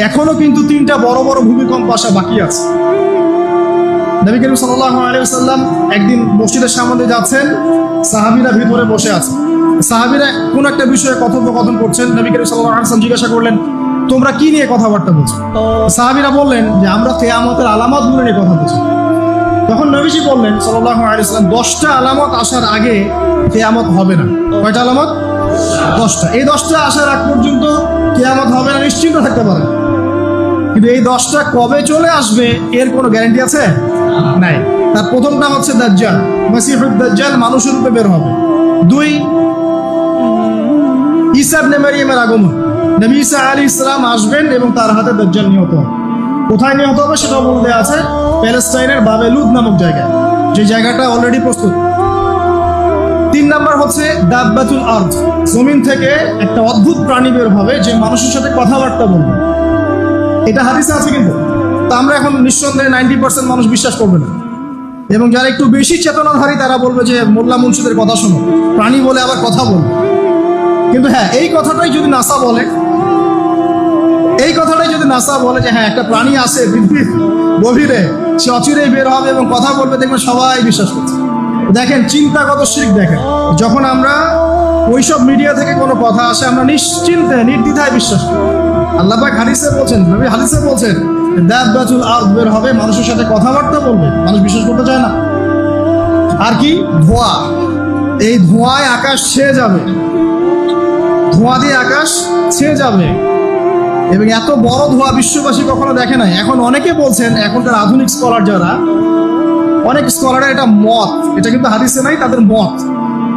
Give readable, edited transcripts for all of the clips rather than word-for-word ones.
এখনো কিন্তু 3টা বড় বড় ভূমিকম্প আসা বাকি আছে। নবী করিম সাল্লাল্লাহু আলাইহি ওয়াসাল্লাম একদিন মসজিদের সামনে যাচ্ছেন, সাহাবীরা ভিতরে বসে আছে। সাহাবীরা কোন একটা বিষয়ে কথোপকথন করছেন। নবী করিম সাল্লাল্লাহু আলাইহি ওয়াসাল্লাম জিজ্ঞাসা করলেন, তোমরা কি নিয়ে কথাবার্তা বলছো? সাহাবীরা বললেন যে আমরা কিয়ামতের আলামতগুলো নিয়ে কথা বলছি। তখন নবীজি বললেন সাল্লাল্লাহু আলাইহি ওয়াসাল্লাম, 10টা আলামত আসার আগে কিয়ামত হবে না। কয়টা আলামত? 10টা। এই 10টা আসার আগ পর্যন্ত কিয়ামত হবে না নিশ্চিন্ত থাকতে পারেন। কিন্তু এই 10টা কবে চলে আসবে এর কোনো গ্যারান্টি আছে? নাই। তার প্রথমটা হচ্ছে দাজ্জাল, মাসিহুদ দাজ্জাল মানুষের রূপে বের হবে। 2, ঈসা ইবনে মারইয়ামের আগমন। নবী ঈসা আলাইহিস সালাম আসবেন এবং তার হাতে দাজ্জাল নিহত হবে। কোথায় নিহত হবে সেটা বলে দেওয়া আছে, প্যালেস্টাইনের বাবেলুদ নামক জায়গায়, যে জায়গাটা অলরেডি প্রস্তুত। 3 নাম্বার হচ্ছে দাব্বাতুল আরদ, জমিন থেকে একটা অদ্ভুত প্রাণী বের হবে যে মানুষের সাথে কথাবার্তা বলবে। এটা হাদিসে আছে, কিন্তু তা আমরা এখন নিঃসন্দেহে 90% মানুষ বিশ্বাস করবে না। এবং যারা একটু বেশি চেতনাধারী তারা বলবে যে মোল্লা মুন্সিদের কথা শোনো, প্রাণী বলে আবার কথা বলবে। কিন্তু হ্যাঁ, এই কথাটাই যদি নাসা বলে, যে হ্যাঁ একটা প্রাণী আছে পৃথিবীর গভীরে, সে অচিরেই বের হবে এবং কথা বলবে, দেখবেন সবাই বিশ্বাস করছে। দেখেন চিন্তাগত শিরক। দেখেন যখন আমরা ওইসব মিডিয়া থেকে কোনো কথা আসে আমরা নিশ্চিন্তে নির্দ্বিধায় বিশ্বাস করি। আল্লাহ পাক হাদিসে বলছেন, নবী হাদিসে বলছেন, দাব্বাতুল আরদ বের হবে, মানুষের সাথে কথাবার্তা বলবে, মানুষ বিশ্বাস করতে চায় না। আর কি? ধোঁয়া। এই ধোঁয়ায় আকাশ ছেয়ে যাবে, ধোঁয়া দিয়ে আকাশ ছেয়ে যাবে। এবং এত বড় ধোঁয়া বিশ্ববাসী কখনো দেখে নাই। এখন অনেকে বলছেন, এখনকার আধুনিক স্কলার যারা, অনেক স্কলারের এটা মত, এটা কিন্তু হাদিসে নাই, তাদের মত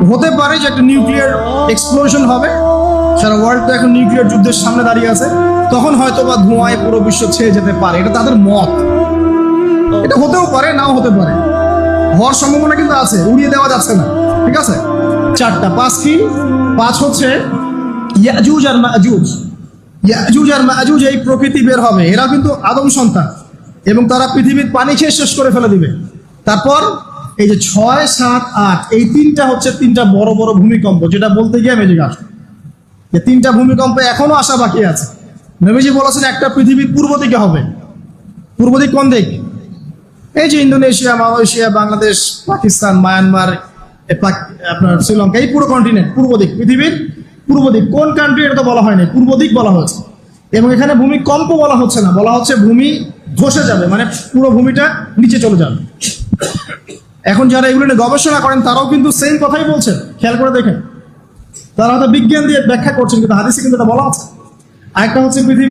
হতে পারে যে একটা নিউক্লিয়ার এক্সপ্লোশন হবে। সারা ওয়ার্ল্ড তো এখন নিউক্লিয়ার যুদ্ধের সামনে দাঁড়িয়ে আছে, তখন হয়তো বা ধোঁয়ায় পুরো বিশ্ব ছেয়ে যেতে পারে। এটা তাদের মত। এটা হতেও পারে, নাও হতে পারে, হওয়ার সম্ভাবনা কিন্তু আছে, উড়িয়ে দেওয়া যাচ্ছে না। ঠিক আছে? 4টা। 5 কি? 5 হচ্ছে ইয়াজুজ আর মাজুজ। ইয়াজুজ আর মাজুজ এই প্রকৃতি বের হবে, এরা কিন্তু আদম সন্তান এবং তারা পৃথিবীর পানি খেয়ে শেষ করে ফেলে দিবে। তারপর এই যে 6, 7, 8 এই 3টা হচ্ছে 3টা বড় বড় ভূমিকম্প, যেটা বলতে গিয়ে আমি জিজ্ঞাসা করি যে 3টা ভূমিকম্প এখনো আসা বাকি আছে। নবীজি বলেছেন একটা পৃথিবীর পূর্ব দিকে হবে। পূর্ব দিক কোন দিক? এই যে Indonesia, Malaysia, Bangladesh, Pakistan, Myanmar, আপনার শ্রীলঙ্কা, এই পুরো কন্টিনেন্ট পূর্ব দিক, পৃথিবীর পূর্ব দিক। কোন কান্ট্রি এটা তো বলা হয়নি, পূর্ব দিক বলা হয়েছে। এবং এখানে ভূমিকম্প বলা হচ্ছে না, বলা হচ্ছে ভূমি ধসে যাবে, মানে পুরো ভূমিটা নিচে চলে যাবে। এখন যারা এগুলো নিয়ে গবেষণা করেন তারাও কিন্তু সেম কথাই বলছেন, খেয়াল করে দেখেন। তারা হয়তো বিজ্ঞান দিয়ে ব্যাখ্যা করছেন, কিন্তু হাদিসে কিন্তু এটা বলা আছে। আরেকটা হচ্ছে পৃথিবী